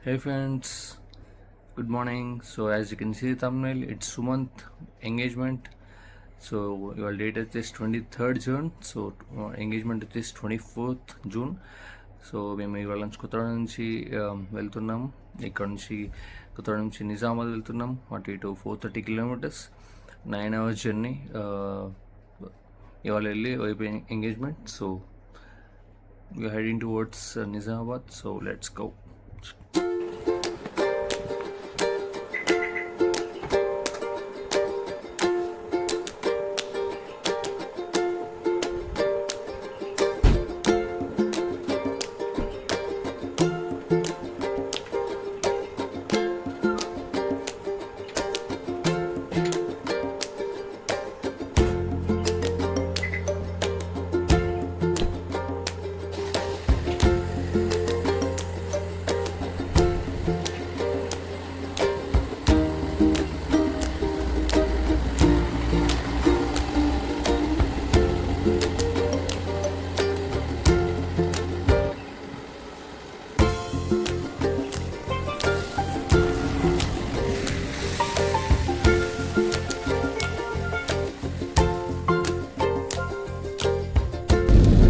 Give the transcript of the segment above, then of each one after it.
Hey friends, good morning. So as you can see the thumbnail, it's Sumant engagement. So your date is 23rd June. So engagement is 24th June. So మేము ఇవాళ నుంచి కొత్తగూడ నుంచి వెళ్తున్నాం. ఇక్కడ నుంచి కొత్తగూడ నుంచి నిజామాబాద్ వెళ్తున్నాం. అటు ఇటు 430 kilometers, 9 hours జర్నీ. ఇవాళ వెళ్ళి అయిపోయి engagement. So we are heading towards Nizamabad. So let's go.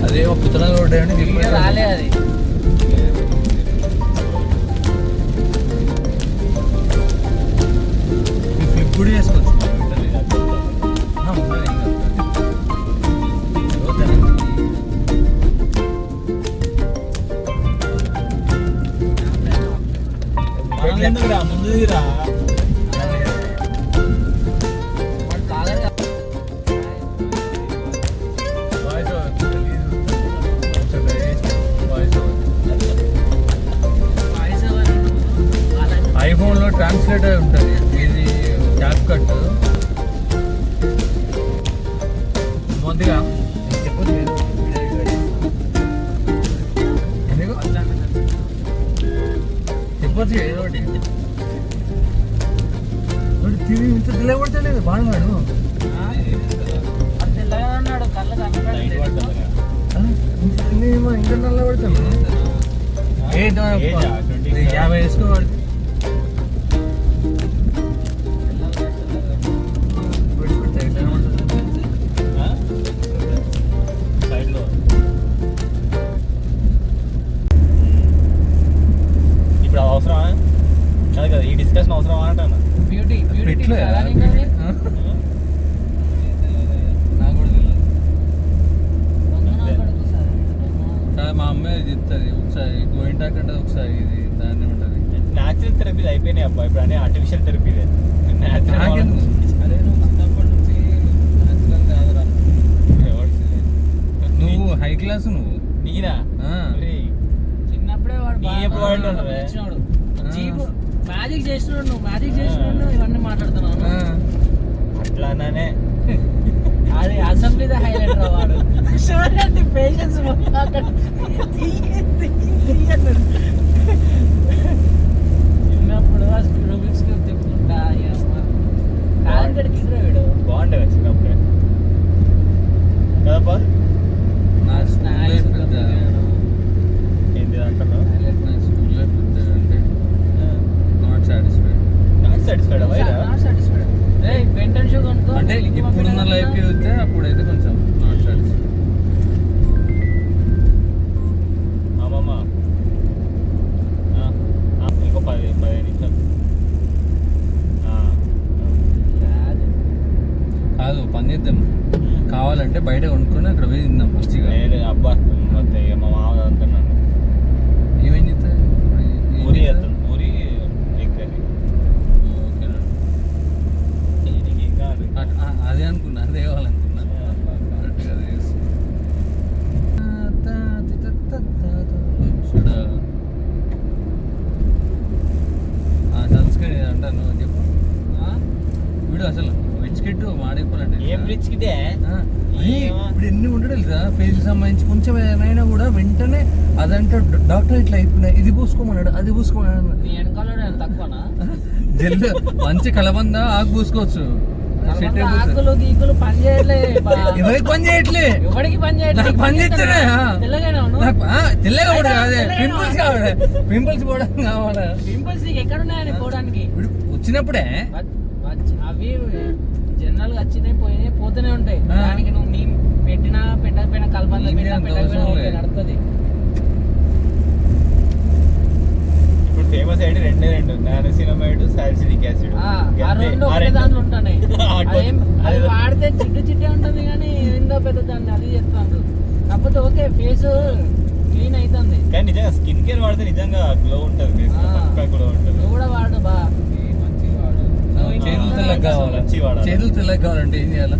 అదే పుత్తన రోడ్ అంటే రాలే అది. ఫ్లిప్ కూడా చేసుకోవచ్చు. ముందురా ఐఫోన్లో ట్రాన్స్లేటర్ ఉంటుంది, ఇది క్యాప్ కట్. మొదటిగా చెప్పొచ్చు ఏదో ఒకటి తిరిగి ఇంత తెలియబడతలేదు. బాగున్నాడు ఇంకా నల్ల పడతాను. 50 వేసుకోవాలి. ఇప్పుడు అవసరమా కాదు కదా, ఈ డిస్కషన్ అవసరమా అంటాను. బ్యూటీ మా అమ్మాయి చెప్తుంది ఒకసారి గోయింటాక్ అంటే ఒకసారి ఇది దాన్ని ఉంటుంది. న్యాచురల్ థెరపీలు అయిపోయినాయి అబ్బా, ఇప్పుడు అనే ఆర్టిఫిషియల్ థెరపీలే. నువ్వు హై క్లాస్, నువ్వు నీరా చిన్నప్పుడే మ్యాజిక్ చేసినాడు. నువ్వు మ్యాజిక్ చేసినాడు, ఇవన్నీ మాట్లాడుతున్నావు. అట్లానే అది అసెంబ్లీ హైలైట్ రా వాడు. పేషెన్స్ చిన్నప్పుడు రూబిక్స్ క్యూబ్ తిప్పుకుంటా టాలెంటెడ్ కిడ్ రా వీడు. బాగుండే చిన్నప్పుడే కదబ్బా. నా స్నాక్స్ పెద్ద ఏంటి అంటున్నావు? అంటే not satisfied. Not satisfied Ben Ten shoe కొనుక్కో. అంటే ఇప్పుడున్న లైఫ్కి వెళ్తే అప్పుడైతే కొంచెం నాట్ సాటిస్ఫైడ్. అమ్మమ్మ ఇంకో 15 నిమిషాలు కాదు, పని చేద్దాం. కావాలంటే బయట కొనుక్కొని అక్కడ పోయి తిందాం మంచిగా. అబ్బా మొత్తం ఇక మా మామ అంటున్నాను. ఏమేం చేస్తాను పూరి వేస్తాను, పూరి ఎగ్ కర్రీ. ఓకేనా, ఇంకా అదే అనుకున్నా, అదే కావాలనుకున్నా. కరెక్ట్గా అదే సన్ స్క్రీన్ అంటాను చెప్పు. వీడు అసలు రిచ్ కిట్ మాడిపోవాలంటే ఏం రిచ్ కిటే ఇప్పుడు ఎన్ని ఉండడు తెలుసా. ఫేస్ సంబంధించి కొంచెం ఏమైనా కూడా వెంటనే అదంటే డాక్టర్ ఇట్లా అయిపోయినాయి, ఇది పూసుకోమన్నాడు, అది పూసుకోమన్నాడు. నీ వెనకాల తక్కువనా? జల్లు మంచి కలబంద ఆకు పూసుకోవచ్చు. ఆకులు గీకులు పని చేయట్లే ఎవరికి పని చేయట్లే, ఎవరికి పని నాకు పని చేస్తేనే తెల్లగానే తెల్లగా కూడా కావాలి, పింపుల్స్ కావాలి, పింపుల్స్ పోవడం కావాలా, పింపుల్స్ నీకు ఎక్కడ ఉన్నాయని పోవడానికి ఇప్పుడు వచ్చినప్పుడే అవి జనరల్ గా వచ్చినాయి పోయినాయి పోతూనే ఉంటాయి. దానికి నువ్వు నీ పెట్టినా పెట్టకపోయినా కలబంద నడుతుంది. ఇప్పుడు ఫేమస్ అయ్యి రెండు నానోసినమైడ్, సాలిసిలిక్ యాసిడ్. రెండు ఒకే దాంట్లో ఉంటున్నాయి. అది వాడితే చిట్టే ఉంటుంది కానీ ఏందో పెద్ద దాన్ని అది చేస్తాను. కాకపోతే ఓకే ఫేస్ క్లీన్ అవుతుంది కానీ నిజంగా స్కిన్ కేర్ వాడితే నిజంగా గ్లో ఉంటుంది, గ్లో ఉంటుంది. నువ్వు కూడా వాడు బా మంచిగా వాడు. చేతులు తెల్లగా కావాలి, చేతులు తెల్లగా కావాలంటే ఏం చేయాలి?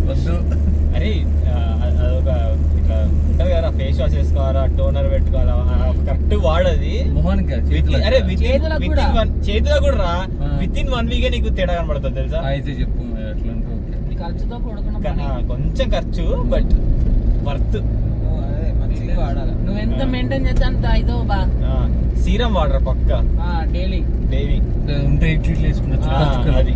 వద్దు అరే అదొక ఇట్లా ఉంటుంది కదా, ఫేస్ వాష్ వేసుకోవాలా, టోనర్ పెట్టుకోవాలా, కరెక్ట్ వాడది మొహానికి అరే చేతిలో కూడా రా, విత్ ఇన్ 1 వీక్ నీకు తేడా కనబడుతుంది తెలుసా. అయితే చెప్పు ఎట్లా అంటే ఓకే. ఖర్చుతో పడుకున్నా కొంచెం ఖర్చు బట్ వర్త్. నువ్వు ఎంత మెయింటైన్ చేస్తే అంత అయిదో బా. సీరం వాటర్ పక్క డైలీ ఉంటే ఇట్లు వేసుకున్నా అది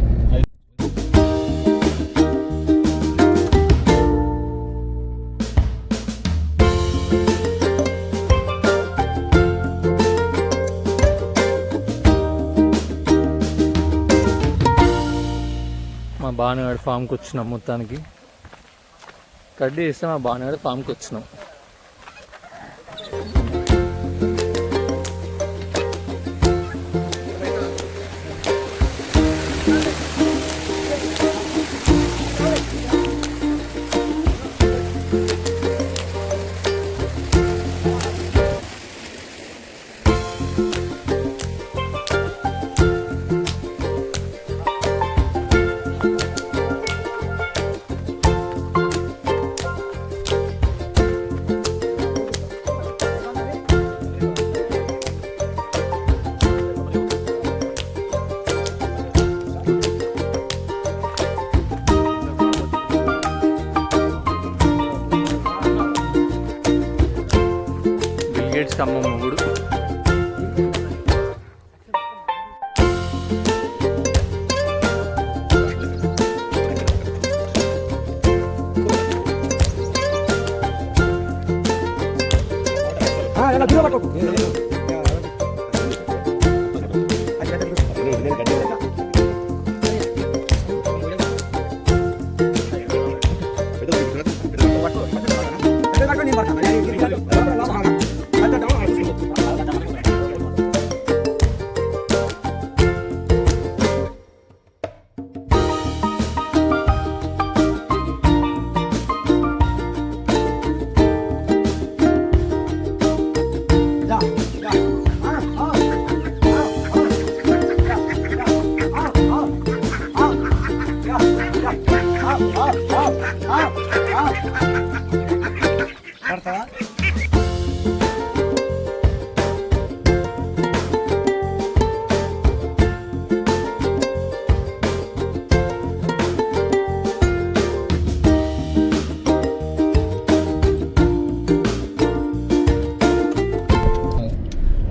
మా బాణగాడు ఫామ్కి వచ్చినాం. మొత్తానికి కడ్డీ ఇస్తే మా బాణగాడు ఫామ్కి వచ్చినాం. బిల్గేట్స్ కమ్మ మొగుడు.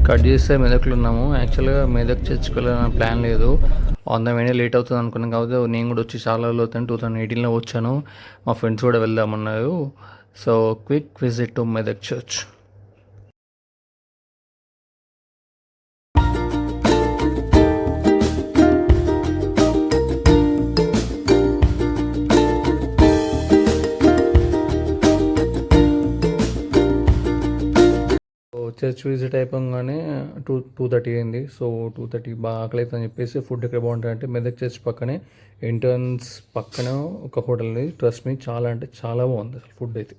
కట్ చేస్తే మెదక్లో ఉన్నాము. యాక్చువల్గా మెదక్ చర్చ్కి వెళ్ళాలన్న ప్లాన్ లేదు. ఆన్ ద వేనే లేట్ అవుతుంది అనుకున్నాం. కాబట్టి నేను కూడా వచ్చి చాలా రోజులు అవుతాను. 2018లో వచ్చాను. మా ఫ్రెండ్స్ కూడా వెళ్దామన్నారు. So quick visit to Medak church. Church visit అయిపోగానే 2:30 అయింది. సో 2:30 బాగా ఆకలి అవుతుంది అని చెప్పేసి ఫుడ్ ఎక్కడ బాగుంటుంది అంటే మెదక్ చర్చ్ పక్కనే ఎంట్రన్స్ పక్కన ఒక హోటల్ ఉంది. ట్రస్ట్ మీ చాలా అంటే చాలా బాగుంది అసలు ఫుడ్ అయితే.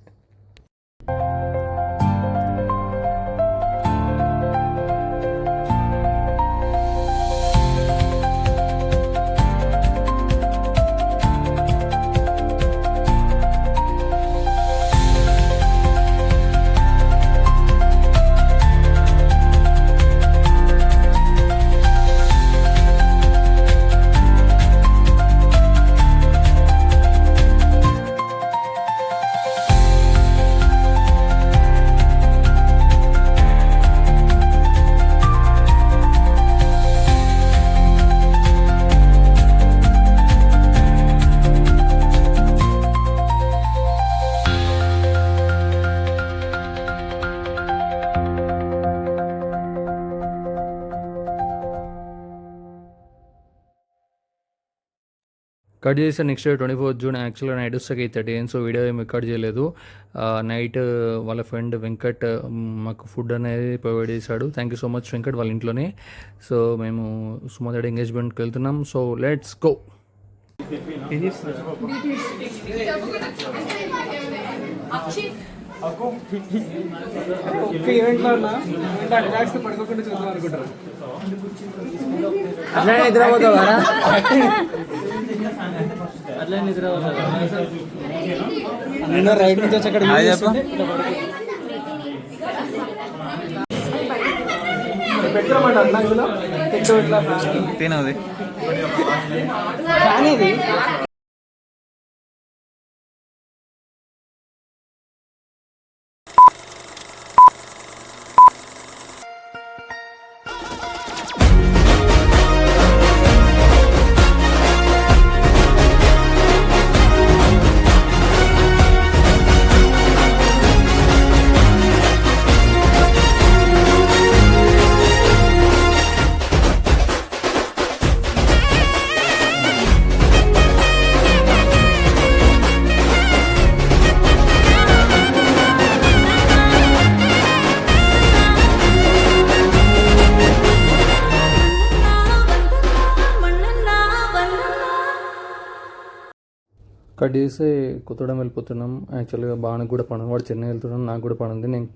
కట్ చేస్తే నెక్స్ట్ డే 24th జూన్. యాక్చువల్గా నైట్ వస్తాక 8:30 AM. సో వీడియో ఏమి కట్ చేయలేదు. నైట్ వాళ్ళ ఫ్రెండ్ వెంకట్ మాకు ఫుడ్ అనేది ప్రొవైడ్ చేశాడు. Thank you so much Venkat, వాళ్ళ ఇంట్లోనే. సో మేము సుమంత్ రెడ్డి ఎంగేజ్మెంట్కి వెళ్తున్నాం. So let's go. అట్లనే నిద్రపోతావు కదా, అట్లనే నిద్రపోతావు. రైట్ నుంచి వచ్చి అక్కడ తినది కానీ కట్ చేసి కొత్తడం వెళ్ళిపోతున్నాం. యాక్చువల్గా బాగా కూడా పని, వాడు చెన్నై వెళ్తున్నాం, నాకు కూడా పని ఉంది, నేను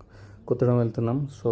కొత్తడం వెళ్తున్నాం. సో